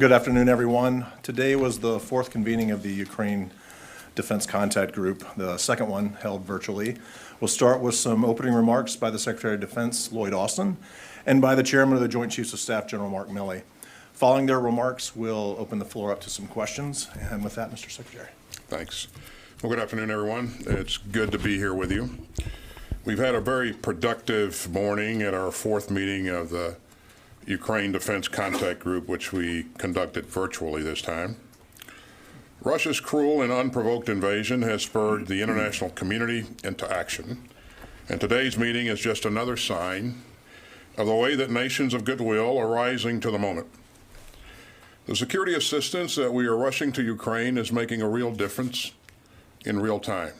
Good afternoon, everyone. Today was the fourth convening of the Ukraine Defense Contact Group, the second one held virtually. We'll start with some opening remarks by the Secretary of Defense, Lloyd J, and by the Chairman of the Joint Chiefs of Staff, General Mark Milley. Following their remarks, we'll open the floor up to some questions. And with that, Mr. Secretary. Thanks. Well, good afternoon, everyone. It's good to be here with you. We've had a very productive morning at our fourth meeting of the Ukraine Defense Contact Group, which we conducted virtually this time. Russia's cruel and unprovoked invasion has spurred the international community into action, and today's meeting is just another sign of the way that nations of goodwill are rising to the moment. The security assistance that we are rushing to Ukraine is making a real difference in real time,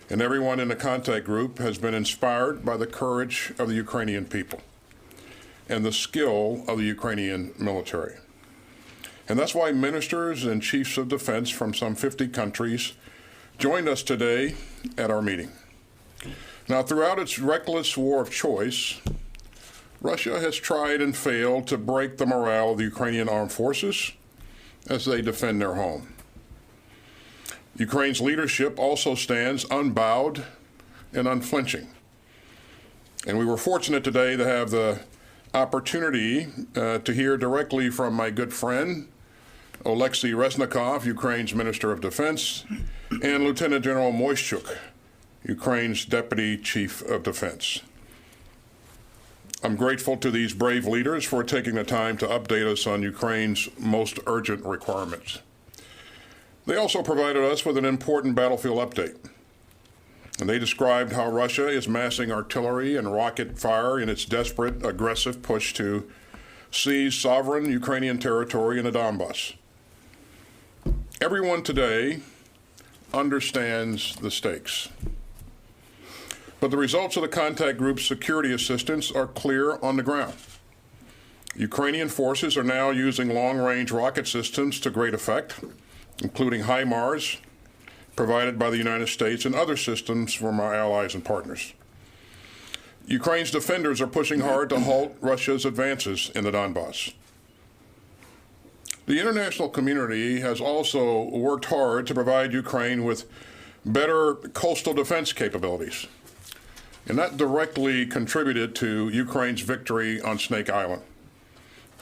and everyone in the contact group has been inspired by the courage of the Ukrainian people and the skill of the Ukrainian military. And that's why ministers and chiefs of defense from some 50 countries joined us today at our meeting. Now, throughout its reckless war of choice, Russia has tried and failed to break the morale of the Ukrainian armed forces as they defend their home. Ukraine's leadership also stands unbowed and unflinching. And we were fortunate today to have the opportunity to hear directly from my good friend, Oleksiy Reznikov, Ukraine's Minister of Defense, and Lieutenant General Moishchuk, Ukraine's Deputy Chief of Defense. I'm grateful to these brave leaders for taking the time to update us on Ukraine's most urgent requirements. They also provided us with an important battlefield update. And they described how Russia is massing artillery and rocket fire in its desperate, aggressive push to seize sovereign Ukrainian territory in the Donbass. Everyone today understands the stakes. But the results of the contact group's security assistance are clear on the ground. Ukrainian forces are now using long-range rocket systems to great effect, including HIMARS, provided by the United States, and other systems from our allies and partners. Ukraine's defenders are pushing hard to halt Russia's advances in the Donbass. The international community has also worked hard to provide Ukraine with better coastal defense capabilities, and that directly contributed to Ukraine's victory on Snake Island,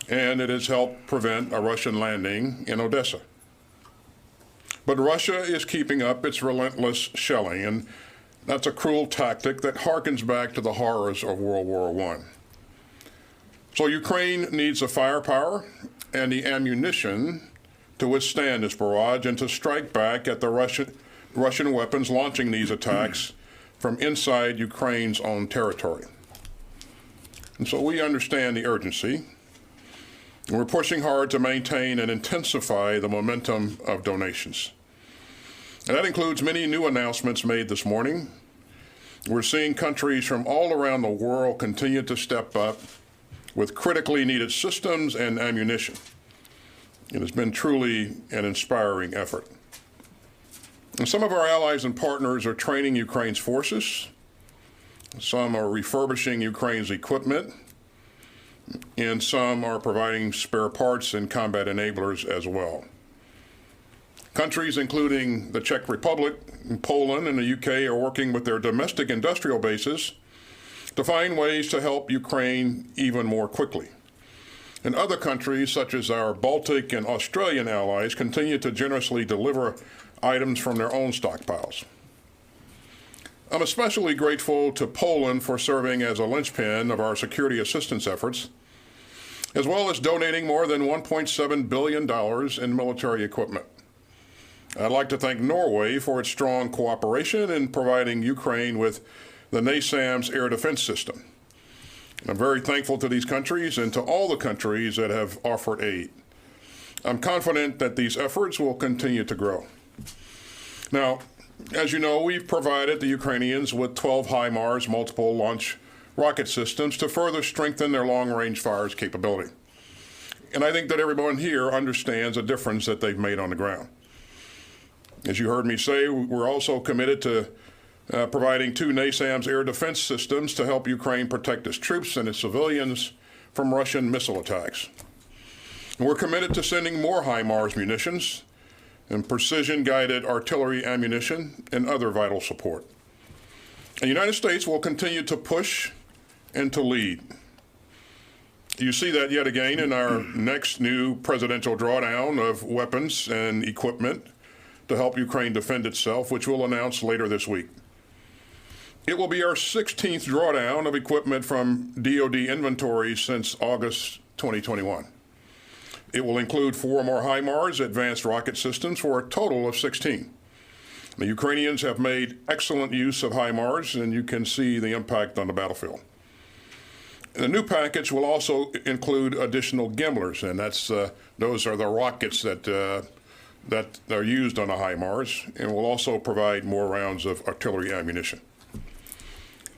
and it has helped prevent a Russian landing in Odessa. But Russia is keeping up its relentless shelling, and that's a cruel tactic that harkens back to the horrors of World War I. So Ukraine needs the firepower and the ammunition to withstand this barrage and to strike back at the Russian weapons launching these attacks from inside Ukraine's own territory. And so we understand the urgency, and we're pushing hard to maintain and intensify the momentum of donations. And that includes many new announcements made this morning. We're seeing countries from all around the world continue to step up with critically needed systems and ammunition. It has been truly an inspiring effort. And some of our allies and partners are training Ukraine's forces. Some are refurbishing Ukraine's equipment, and some are providing spare parts and combat enablers as well. Countries including the Czech Republic, Poland, and the UK are working with their domestic industrial bases to find ways to help Ukraine even more quickly. And other countries, such as our Baltic and Australian allies, continue to generously deliver items from their own stockpiles. I'm especially grateful to Poland for serving as a linchpin of our security assistance efforts, as well as donating more than $1.7 billion in military equipment. I'd like to thank Norway for its strong cooperation in providing Ukraine with the NASAMS air defense system. I'm very thankful to these countries and to all the countries that have offered aid. I'm confident that these efforts will continue to grow. Now, as you know, we've provided the Ukrainians with 12 HIMARS multiple launch rocket systems to further strengthen their long-range fires capability. And I think that everyone here understands the difference that they've made on the ground. As you heard me say, we're also committed to providing 2 NASAMS air defense systems to help Ukraine protect its troops and its civilians from Russian missile attacks. We're committed to sending more HIMARS munitions and precision-guided artillery ammunition and other vital support. The United States will continue to push and to lead. You see that yet again in our next new presidential drawdown of weapons and equipment to help Ukraine defend itself, which we'll announce later this week. It will be our 16th drawdown of equipment from DoD inventory since August 2021. It will include 4 more HIMARS advanced rocket systems for a total of 16. The Ukrainians have made excellent use of HIMARS, and you can see the impact on the battlefield. The new package will also include additional gimblers, and those are the rockets that are used on the HIMARS, and will also provide more rounds of artillery ammunition.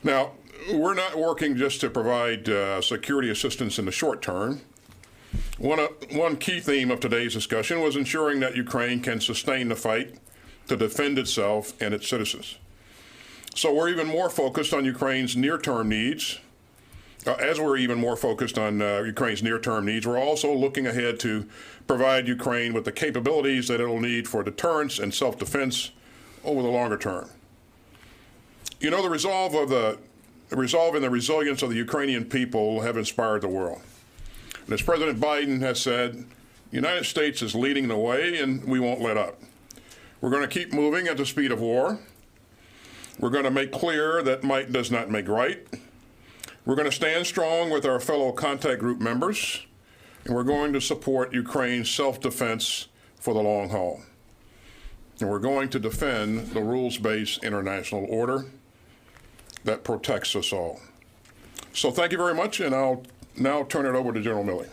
Now, we're not working just to provide security assistance in the short term. One key theme of today's discussion was ensuring that Ukraine can sustain the fight to defend itself and its citizens. So we're even more focused on Ukraine's near-term needs. As we're even more focused on Ukraine's near-term needs, we're also looking ahead to provide Ukraine with the capabilities that it'll need for deterrence and self-defense over the longer term. You know, the resolve and the resilience of the Ukrainian people have inspired the world. And as President Biden has said, the United States is leading the way, and we won't let up. We're going to keep moving at the speed of war. We're going to make clear that might does not make right. We're going to stand strong with our fellow contact group members, and we're going to support Ukraine's self-defense for the long haul. And we're going to defend the rules-based international order that protects us all. So thank you very much, and I'll now turn it over to General Milley.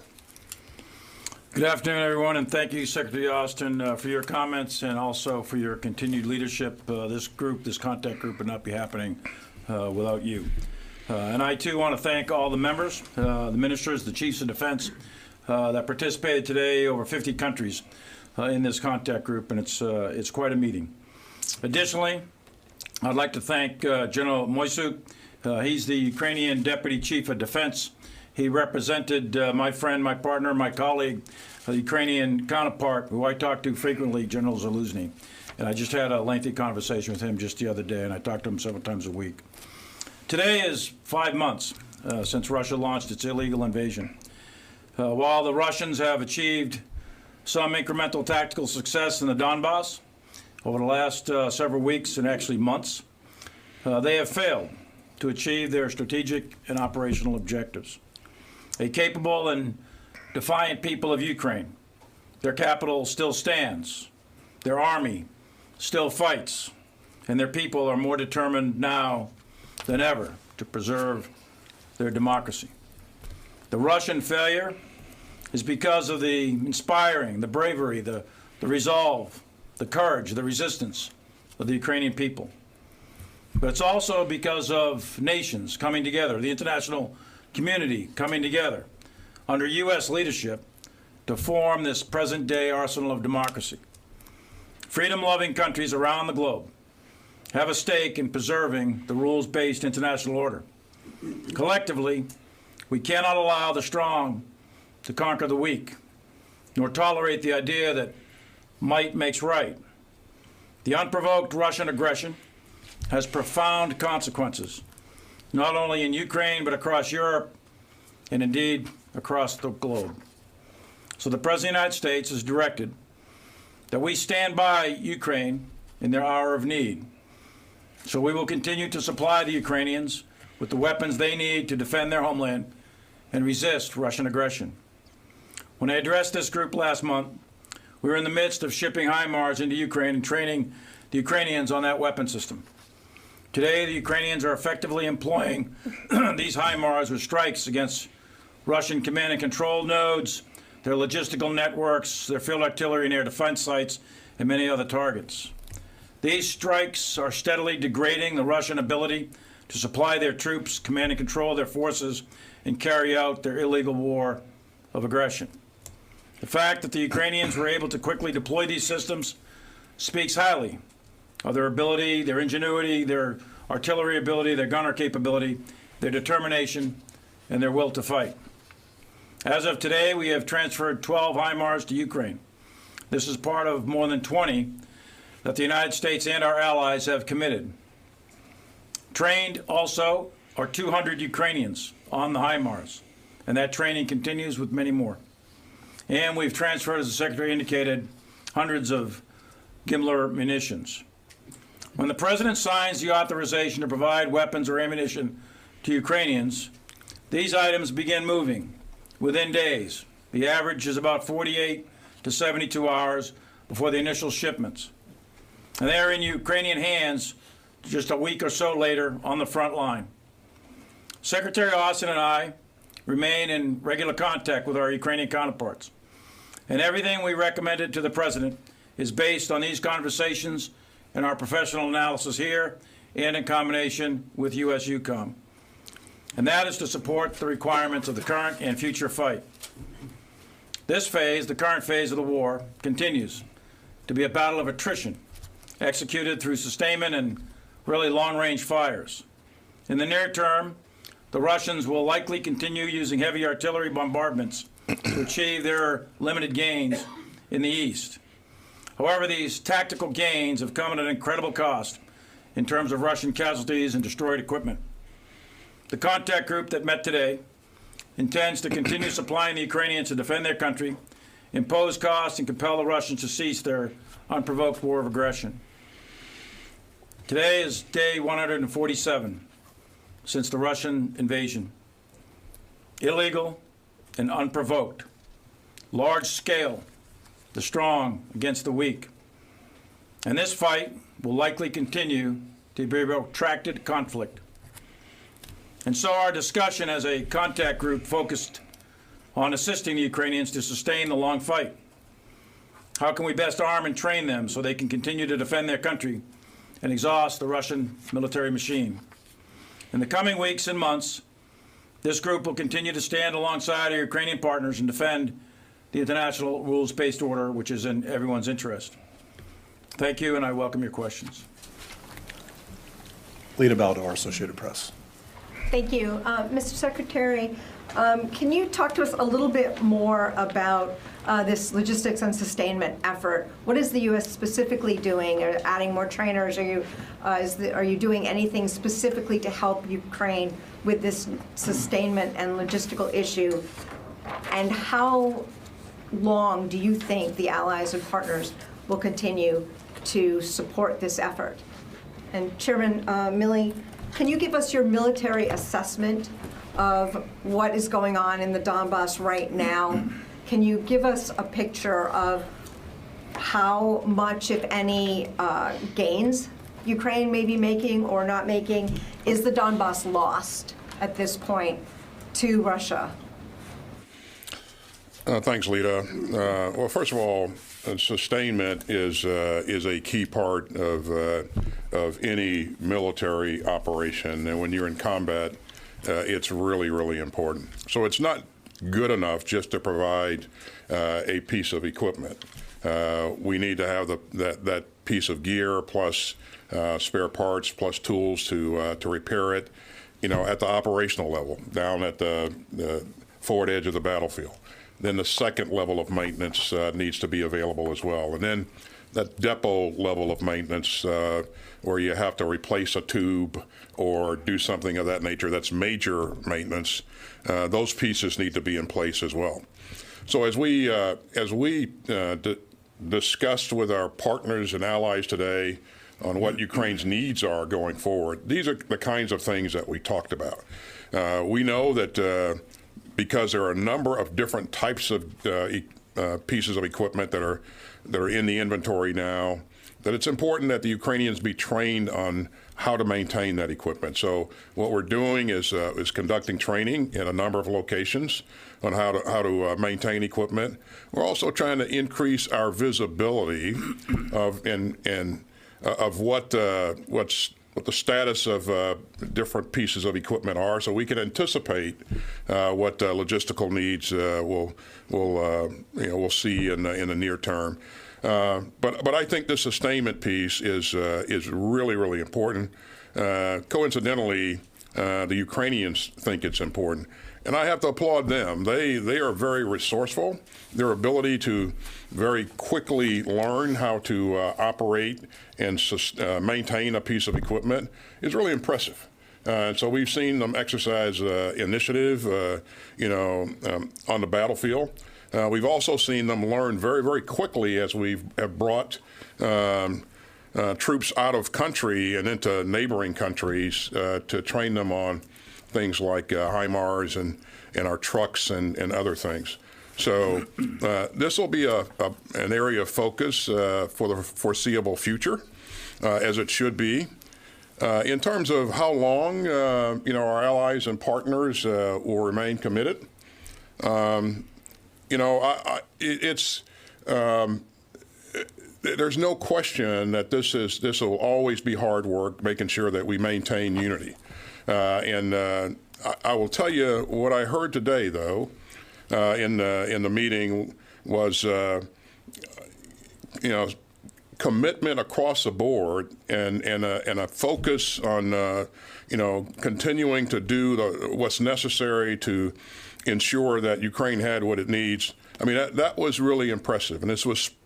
Good afternoon, everyone, and thank you, Secretary Austin, for your comments and also for your continued leadership. This contact group would not be happening without you. And I, too, want to thank all the members, the ministers, the chiefs of defense that participated today, over 50 countries in this contact group, and it's quite a meeting. Additionally, I'd like to thank General Moisuk. He's the Ukrainian Deputy Chief of Defense. He represented my friend, my partner, my colleague, the Ukrainian counterpart, who I talk to frequently, General Zaluzny. And I just had a lengthy conversation with him just the other day, and I talk to him several times a week. Today is 5 months since Russia launched its illegal invasion. While the Russians have achieved some incremental tactical success in the Donbass over the last several weeks and actually months, they have failed to achieve their strategic and operational objectives. A capable and defiant people of Ukraine, their capital still stands, their army still fights, and their people are more determined now than ever to preserve their democracy. The Russian failure is because of the inspiring, the bravery, the resolve, the courage, the resistance of the Ukrainian people. But it's also because of nations coming together, the international community coming together under U.S. leadership to form this present-day arsenal of democracy. Freedom-loving countries around the globe have a stake in preserving the rules-based international order. Collectively, we cannot allow the strong to conquer the weak, nor tolerate the idea that might makes right. The unprovoked Russian aggression has profound consequences, not only in Ukraine, but across Europe, and indeed across the globe. So the President of the United States has directed that we stand by Ukraine in their hour of need. So we will continue to supply the Ukrainians with the weapons they need to defend their homeland and resist Russian aggression. When I addressed this group last month, we were in the midst of shipping HIMARS into Ukraine and training the Ukrainians on that weapon system. Today, the Ukrainians are effectively employing these HIMARS with strikes against Russian command and control nodes, their logistical networks, their field artillery and air defense sites, and many other targets. These strikes are steadily degrading the Russian ability to supply their troops, command and control their forces, and carry out their illegal war of aggression. The fact that the Ukrainians were able to quickly deploy these systems speaks highly of their ability, their ingenuity, their artillery ability, their gunner capability, their determination, and their will to fight. As of today, we have transferred 12 HIMARS to Ukraine. This is part of more than 20 that the United States and our allies have committed. Trained also are 200 Ukrainians on the HIMARS, and that training continues with many more. And we've transferred, as the Secretary indicated, hundreds of Gimler munitions. When the President signs the authorization to provide weapons or ammunition to Ukrainians, these items begin moving within days. The average is about 48 to 72 hours before the initial shipments. And they are in Ukrainian hands just a week or so later on the front line. Secretary Austin and I remain in regular contact with our Ukrainian counterparts. And everything we recommended to the President is based on these conversations and our professional analysis here and in combination with U.S. EUCOM. And that is to support the requirements of the current and future fight. This phase, the current phase of the war, continues to be a battle of attrition, executed through sustainment and really long-range fires. In the near term, the Russians will likely continue using heavy artillery bombardments to achieve their limited gains in the east. However, these tactical gains have come at an incredible cost in terms of Russian casualties and destroyed equipment. The contact group that met today intends to continue supplying the Ukrainians to defend their country, impose costs, and compel the Russians to cease their unprovoked war of aggression. Today is day 147 since the Russian invasion. Illegal and unprovoked. Large scale, the strong against the weak. And this fight will likely continue to be a protracted conflict. And so our discussion as a contact group focused on assisting the Ukrainians to sustain the long fight. How can we best arm and train them so they can continue to defend their country and exhaust the Russian military machine? In the coming weeks and months, this group will continue to stand alongside our Ukrainian partners and defend the international rules-based order, which is in everyone's interest. Thank you, and I welcome your questions. Lita Baldor, Associated Press. Thank you. Mr. Secretary, can you talk to us a little bit more about this logistics and sustainment effort? What is the U.S. specifically doing? Are adding more trainers? Are you doing anything specifically to help Ukraine with this sustainment and logistical issue? And how long do you think the allies and partners will continue to support this effort? And Chairman Milley, can you give us your military assessment of what is going on in the Donbass right now? Can you give us a picture of how much, if any, gains Ukraine may be making or not making? Is the Donbass lost at this point to Russia? Thanks, Lita. Well, first of all, sustainment is a key part of any military operation, and when you're in combat, it's really, really important. So it's not good enough just to provide a piece of equipment. We need to have that piece of gear plus spare parts plus tools to repair it, at the operational level, down at the forward edge of the battlefield. Then the second level of maintenance needs to be available as well. And then that depot level of maintenance where you have to replace a tube or do something of that nature, that's major maintenance, those pieces need to be in place as well. So as we discussed with our partners and allies today on what Ukraine's needs are going forward, these are the kinds of things that we talked about. We know that because there are a number of different types of pieces of equipment that are in the inventory now, that it's important that the Ukrainians be trained on how to maintain that equipment. So what we're doing is conducting training in a number of locations on how to maintain equipment. We're also trying to increase our visibility of what the status of different pieces of equipment are, so we can anticipate what logistical needs we'll see in the near term. But I think the sustainment piece is really, really important. Coincidentally, The Ukrainians think it's important. And I have to applaud them. They are very resourceful. Their ability to very quickly learn how to operate and maintain a piece of equipment is really impressive. So we've seen them exercise initiative, on the battlefield. We've also seen them learn very, very quickly as we have brought troops out of country and into neighboring countries to train them on things like HIMARS and our trucks and other things. So this will be an area of focus for the foreseeable future, as it should be. In terms of how long, our allies and partners will remain committed, there's no question that this will always be hard work, making sure that we maintain unity. I will tell you what I heard today, though, in the meeting was, commitment across the board and a focus on, continuing to do what's necessary to ensure that Ukraine had what it needs. I mean, that was really impressive, and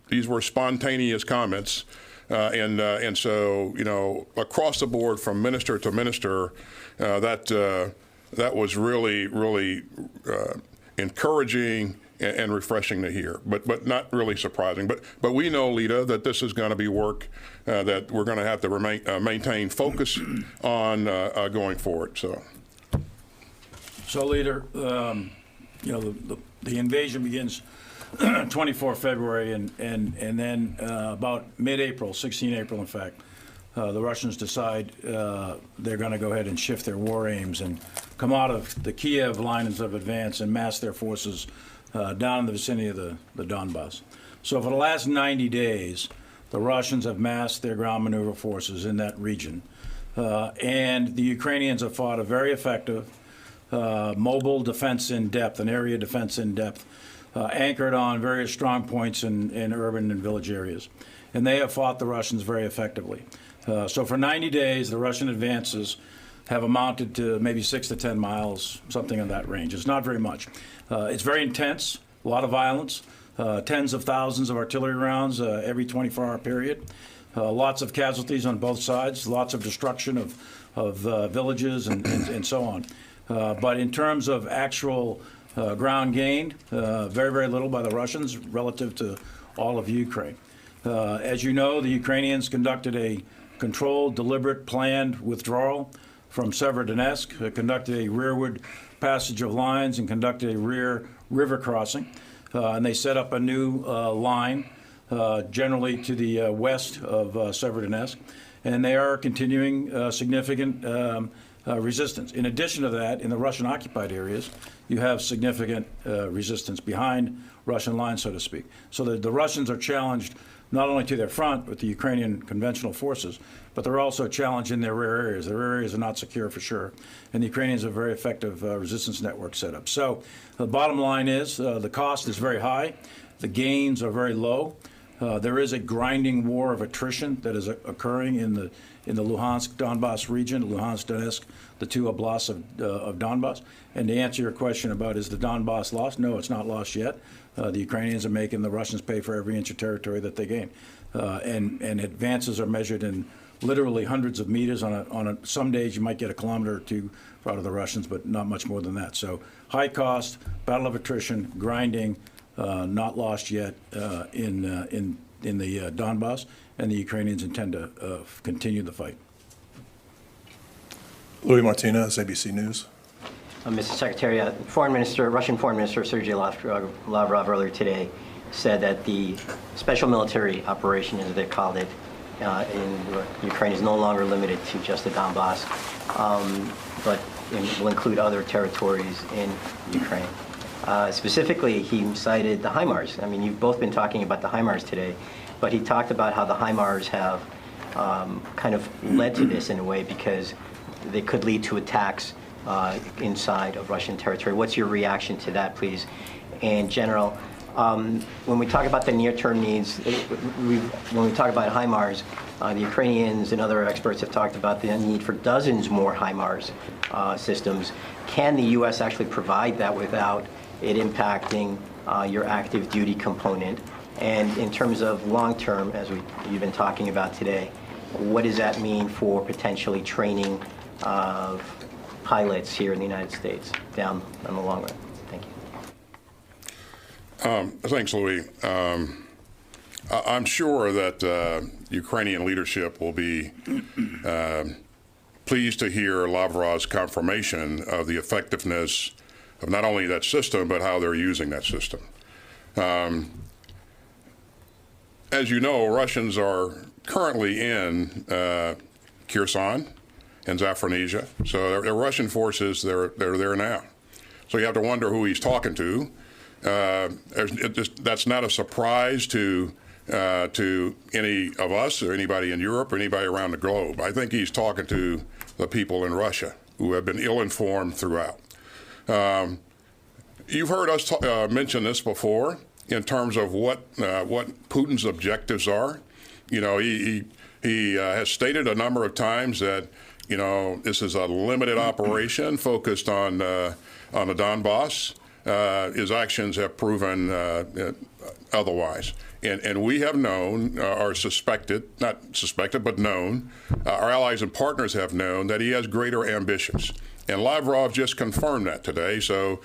these were spontaneous comments, and so across the board from minister to minister, that was really, really encouraging and refreshing to hear, but not really surprising. But we know, Lita, that this is going to be work that we're going to have to maintain focus on going forward. So, Leader, the invasion begins 24 February, and then about mid-April, 16 April, in fact, the Russians decide they're going to go ahead and shift their war aims and come out of the Kiev lines of advance and mass their forces down in the vicinity of the Donbass. So for the last 90 days, the Russians have massed their ground maneuver forces in that region. And the Ukrainians have fought a very effective mobile defense in depth, an area defense in depth, anchored on various strong points in urban and village areas. And they have fought the Russians very effectively. So for 90 days, the Russian advances have amounted to maybe 6 to 10 miles, something in that range. It's not very much. It's very intense, a lot of violence, tens of thousands of artillery rounds every 24-hour period, lots of casualties on both sides, lots of destruction of villages and so on. But in terms of actual ground gained, very, very little by the Russians relative to all of Ukraine. As you know, the Ukrainians conducted a controlled, deliberate, planned withdrawal from Severodonetsk, conducted a rearward passage of lines, and conducted a rear river crossing. And they set up a new line, generally to the west of Severodonetsk, and they are continuing significant resistance. In addition to that, in the Russian-occupied areas, you have significant resistance behind Russian lines, so to speak. So the Russians are challenged not only to their front with the Ukrainian conventional forces, but they're also challenged in their rear areas. Their rear areas are not secure for sure, and the Ukrainians have a very effective resistance network set up. So the bottom line is the cost is very high. The gains are very low. There is a grinding war of attrition that is occurring in the Luhansk, Donbass region, Luhansk, Donetsk, the two oblasts of Donbass. And to answer your question about is the Donbass lost? No, it's not lost yet. The Ukrainians are making the Russians pay for every inch of territory that they gain. And advances are measured in literally hundreds of meters. Some days you might get a kilometer or two out of the Russians, but not much more than that. So high cost, battle of attrition, grinding, not lost yet in the Donbass, and the Ukrainians intend to continue the fight. Louis Martinez, ABC News. Mr. Secretary, Russian Foreign Minister Sergei Lavrov earlier today said that the special military operation, as they called it, in Ukraine is no longer limited to just the Donbass, but will include other territories in Ukraine. Specifically, he cited the HIMARS. I mean, you've both been talking about the HIMARS today, but he talked about how the HIMARS have kind of led to this in a way because they could lead to attacks inside of Russian territory. What's your reaction to that, please? And General, When we talk about the near-term needs, when we talk about HIMARS, the Ukrainians and other experts have talked about the need for dozens more HIMARS systems. Can the U.S. actually provide that without it impacting your active duty component? And in terms of long-term, as you've been talking about today, what does that mean for potentially training of pilots here in the United States down in the long run? Thank you. Thanks, Louis. I'm sure that Ukrainian leadership will be pleased to hear Lavrov's confirmation of the effectiveness of not only that system, but how they're using that system. As you know, Russians are currently in Kherson and Zaporizhzhia. So the Russian forces, they're there now. So you have to wonder who he's talking to. That's not a surprise to any of us or anybody in Europe or anybody around the globe. I think he's talking to the people in Russia who have been ill-informed throughout. You've heard us mention this before in terms of what Putin's objectives are. You know, he has stated a number of times that, you know, this is a limited operation focused on the Donbass. His actions have proven otherwise. And we have known, or suspected, not suspected, but known, our allies and partners have known that he has greater ambitions. And Lavrov just confirmed that today. So,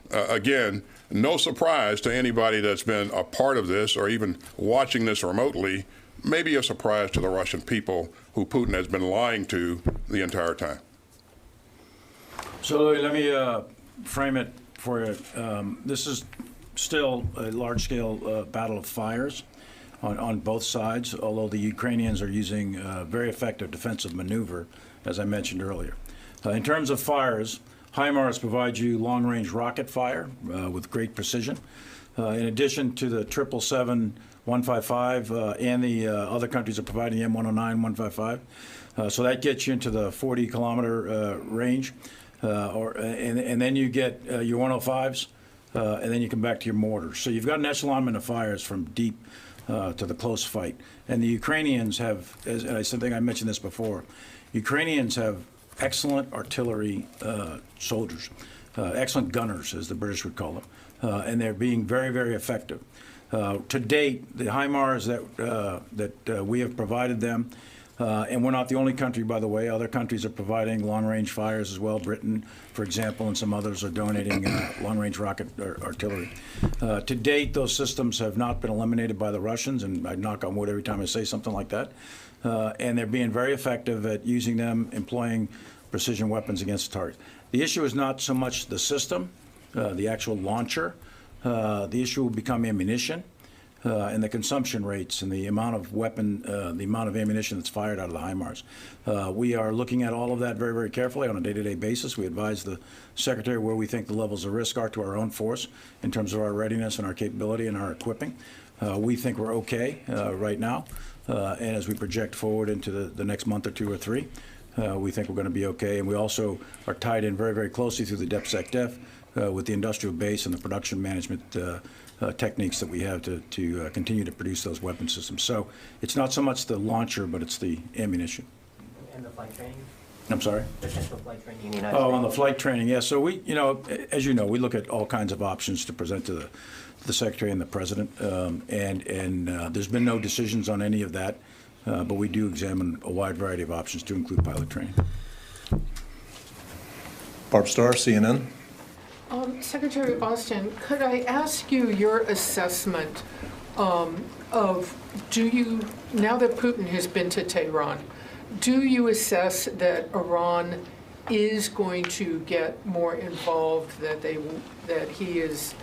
again, no surprise to anybody that's been a part of this or even watching this remotely, maybe a surprise to the Russian people who Putin has been lying to the entire time. So let me frame it for you. This is still a large-scale battle of fires on both sides, although the Ukrainians are using very effective defensive maneuver, as I mentioned earlier. In terms of fires, HIMARS provides you long-range rocket fire with great precision. In addition to the 777-155 and the other countries are providing M109, 155. So that gets you into the 40-kilometer range. And then you get your 105s, and then you come back to your mortars. So you've got an echelonment of fires from deep to the close fight. And the Ukrainians have, as I think I mentioned this before, Ukrainians have excellent artillery soldiers, excellent gunners, as the British would call them, and they're being very, very effective. To date, the HIMARS that we have provided them, and we're not the only country, by the way. Other countries are providing long-range fires as well. Britain, for example, and some others are donating long-range rocket artillery. To date, those systems have not been eliminated by the Russians, and I knock on wood every time I say something like that. And they're being very effective at using them, employing precision weapons against the target. The issue is not so much the system, the actual launcher. The issue will become ammunition. And the consumption rates and the amount of the amount of ammunition that's fired out of the HIMARS. We are looking at all of that very, very carefully on a day-to-day basis. We advise the Secretary where we think the levels of risk are to our own force in terms of our readiness and our capability and our equipping. We think we're okay right now. And as we project forward into the next month or two or three, we think we're going to be okay. And we also are tied in very, very closely through the DepSecDef with the industrial base and the production management techniques that we have to continue to produce those weapon systems. So it's not so much the launcher, but it's the ammunition. And the flight training? I'm sorry? Potential flight training in the United States. Oh, on the flight training, yeah. So we, as you know, we look at all kinds of options to present to the Secretary and the President, and there's been no decisions on any of that, but we do examine a wide variety of options to include pilot training. Barb Starr, CNN. Secretary Austin, could I ask you your assessment of, now that Putin has been to Tehran, do you assess that Iran is going to get more involved, that he is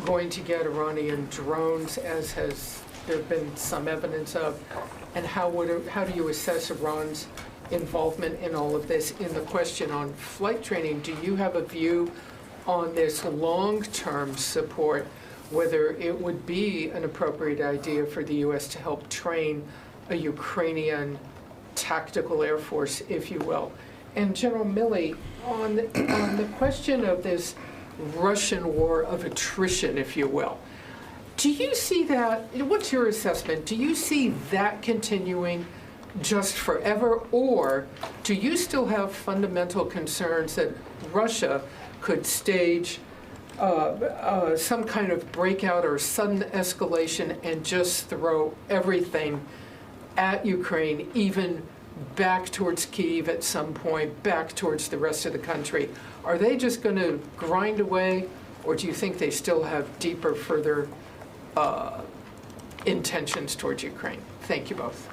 going to get Iranian drones, as has there been some evidence of, and how do you assess Iran's involvement in all of this? In the question on flight training, do you have a view on this long-term support, whether it would be an appropriate idea for the U.S. to help train a Ukrainian tactical air force, if you will? And General Milley, on the question of this Russian war of attrition, if you will, Do you see that, what's your assessment? Do you see that continuing just forever, or do you still have fundamental concerns that Russia could stage some kind of breakout or sudden escalation and just throw everything at Ukraine, even back towards Kyiv at some point, back towards the rest of the country? Are they just going to grind away, or do you think they still have deeper, further intentions towards Ukraine? Thank you both.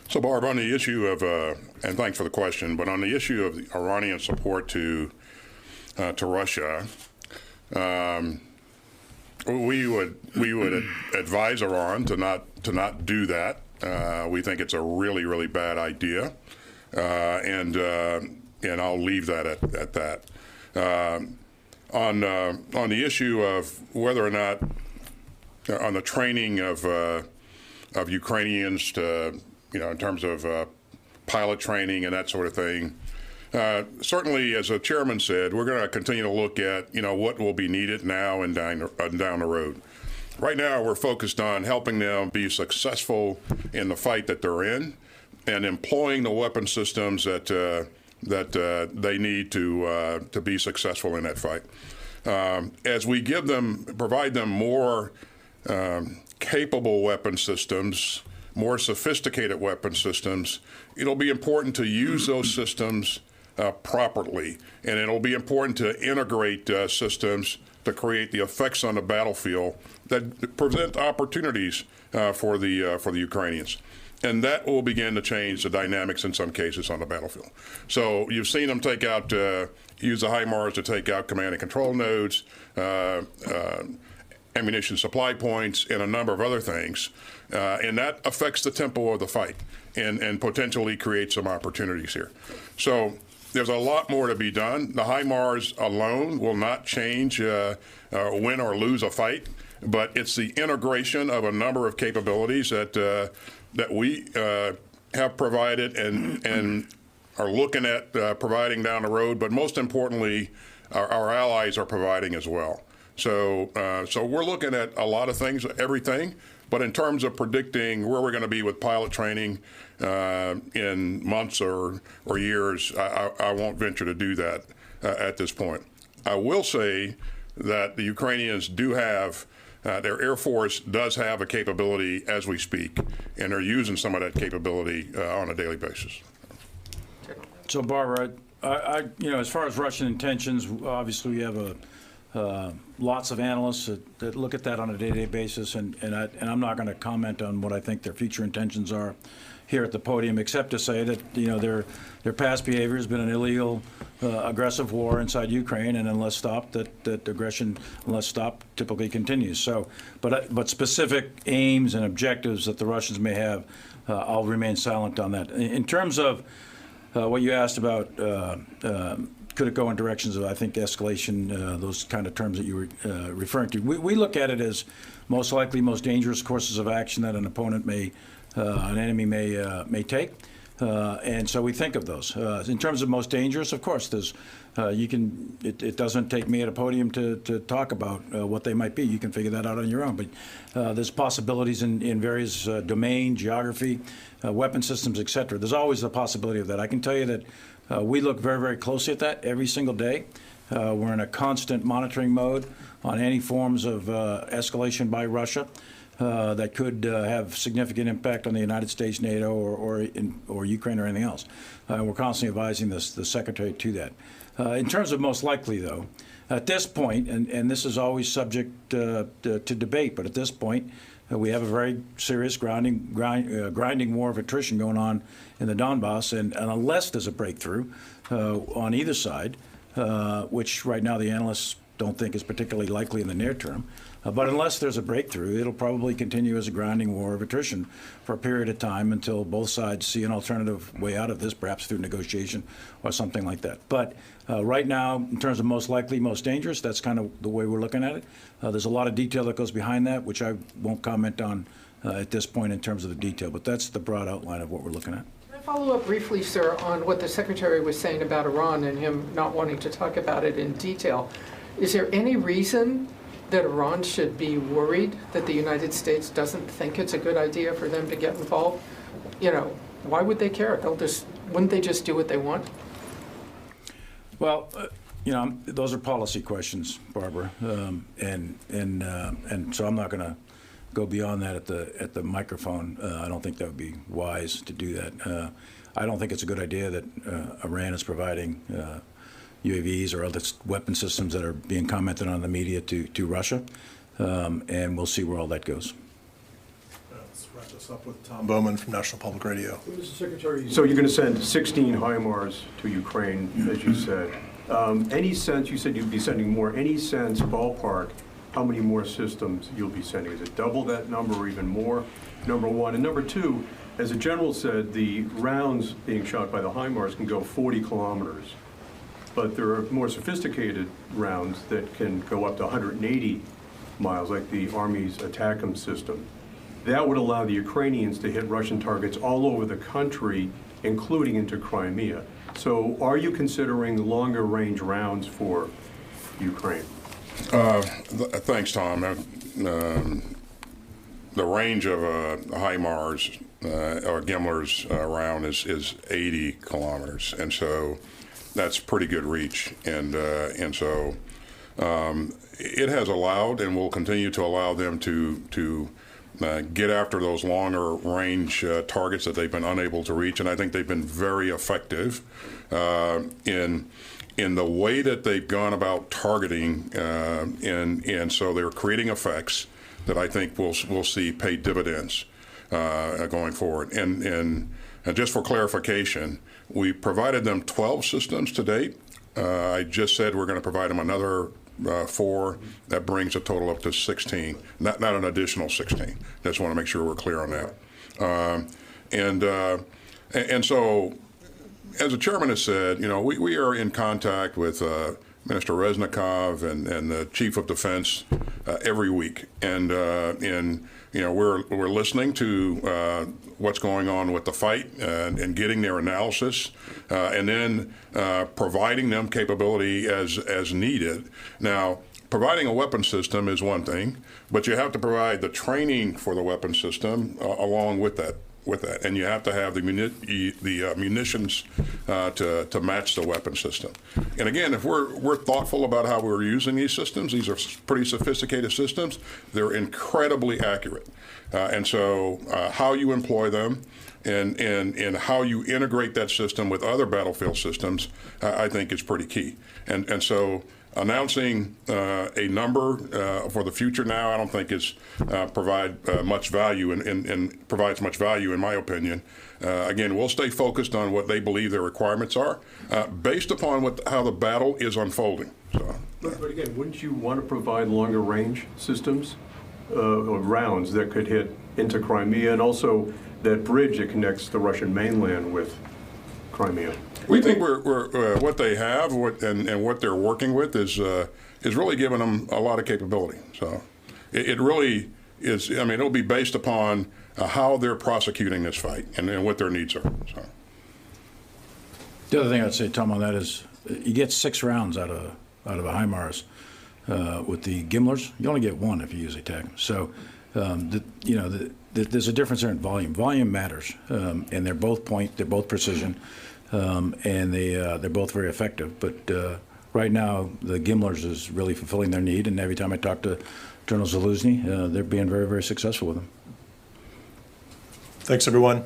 So, Barb, on the issue of, and thanks for the question, but on the issue of the Iranian support to Russia, we would advise Iran to not do that. We think it's a really bad idea, and I'll leave that at that. On the issue of whether or not on the training of Ukrainians to, in terms of pilot training and that sort of thing, certainly, as the chairman said, we're going to continue to look at what will be needed now and down the road. Right now, we're focused on helping them be successful in the fight that they're in, and employing the weapon systems that they need to be successful in that fight. As we provide them more capable weapon systems, more sophisticated weapon systems, it'll be important to use those systems properly, and it'll be important to integrate systems to create the effects on the battlefield that present opportunities for the Ukrainians. And that will begin to change the dynamics in some cases on the battlefield. So you've seen them use the HIMARS to take out command and control nodes, ammunition supply points, and a number of other things. And that affects the tempo of the fight and potentially creates some opportunities here. So there's a lot more to be done. The HIMARS alone will not change win or lose a fight, but it's the integration of a number of capabilities that we have provided and are looking at providing down the road, but most importantly, our allies are providing as well. So we're looking at a lot of things, everything, but in terms of predicting where we're going to be with pilot training in months or years, I won't venture to do that at this point. I will say that the Ukrainians do have, their Air Force does have a capability as we speak, and they're using some of that capability on a daily basis. So, Barbara, as far as Russian intentions, obviously we have lots of analysts that look at that on a day-to-day basis, and I'm not going to comment on what I think their future intentions are here at the podium, except to say that their past behavior has been an illegal, aggressive war inside Ukraine, and unless stopped, that aggression, unless stopped, typically continues. So, but specific aims and objectives that the Russians may have, I'll remain silent on that. In terms of what you asked about, could it go in directions of, I think, escalation, those kind of terms that you were referring to. We look at it as most likely, most dangerous courses of action that an opponent an enemy may take. And so we think of those. In terms of most dangerous, of course, there's, it doesn't take me at a podium to talk about what they might be. You can figure that out on your own. But there's possibilities in various domain, geography, weapon systems, et cetera. There's always the possibility of that. I can tell you that we look very, very closely at that every single day. We're in a constant monitoring mode on any forms of escalation by Russia that could have significant impact on the United States, NATO, or Ukraine, or anything else. We're constantly advising the Secretary to that. In terms of most likely, though, at this point, and this is always subject to debate, but at this point, we have a very serious grinding war of attrition going on in the Donbass, and unless there's a breakthrough on either side, which right now the analysts don't think is particularly likely in the near term, but unless there's a breakthrough, it'll probably continue as a grinding war of attrition for a period of time until both sides see an alternative way out of this, perhaps through negotiation or something like that. But right now, in terms of most likely, most dangerous, that's kind of the way we're looking at it. There's a lot of detail that goes behind that, which I won't comment on at this point in terms of the detail, but that's the broad outline of what we're looking at. Can I follow up briefly, sir, on what the Secretary was saying about Iran and him not wanting to talk about it in detail? Is there any reason that Iran should be worried that the United States doesn't think it's a good idea for them to get involved? You know, why would they care? Wouldn't they just do what they want? Well, you know, those are policy questions, Barbara, and so I'm not going to go beyond that at the microphone. I don't think that would be wise to do that. I don't think it's a good idea that Iran is providing UAVs or other weapon systems that are being commented on in the media to Russia, and we'll see where all that goes. Let's wrap this up with Tom Bowman from National Public Radio. Mr. Secretary, so you're going to send 16 HIMARS to Ukraine, as you said. Any sense, you said you'd be sending more, any sense, ballpark, how many more systems you'll be sending? Is it double that number or even more, number one? And number two, as the general said, the rounds being shot by the HIMARS can go 40 kilometers. But there are more sophisticated rounds that can go up to 180 miles, like the Army's ATACMS system. That would allow the Ukrainians to hit Russian targets all over the country, including into Crimea. So are you considering longer range rounds for Ukraine? Thanks, Tom. The range of a HIMARS or Gimler's round is 80 kilometers, and so that's pretty good reach. And so it has allowed and will continue to allow them to get after those longer range targets that they've been unable to reach. And I think they've been very effective in the way that they've gone about targeting, and so they're creating effects that I think we'll see pay dividends going forward. And just for clarification, we provided them 12 systems to date. I just said we're going to provide them another 4. That brings a total up to 16, not an additional 16. Just want to make sure we're clear on that. And so, as the chairman has said, you know, we are in contact with Minister Reznikov and the Chief of Defense every week, and you know, we're listening to what's going on with the fight and getting their analysis, and then providing them capability as needed. Now, providing a weapon system is one thing, but you have to provide the training for the weapon system along with that. And you have to have the munitions to match the weapon system. And again, if we're thoughtful about how we're using these systems, these are pretty sophisticated systems. They're incredibly accurate. And so how you employ them and how you integrate that system with other battlefield systems, I think is pretty key. And so announcing a number for the future now, I don't think is provide much value and provides much value, in my opinion. Again, we'll stay focused on what they believe their requirements are, based upon how the battle is unfolding. So. But again, wouldn't you want to provide longer range systems or rounds that could hit into Crimea, and also that bridge that connects the Russian mainland with Crimea? We think we're what they have, and what they're working with is really giving them a lot of capability. So it really is. I mean, it'll be based upon how they're prosecuting this fight and what their needs are. So. The other thing I'd say, Tom, on that is you get 6 rounds out of a HIMARS. With the Gimlers, you only get 1 if you use a TAC. So, there's a difference there in volume. Volume matters, and they're both they're both precision, and they're both very effective. But right now, the Gimlers is really fulfilling their need, and every time I talk to General Zaluzny, they're being very, very successful with them. Thanks, everyone.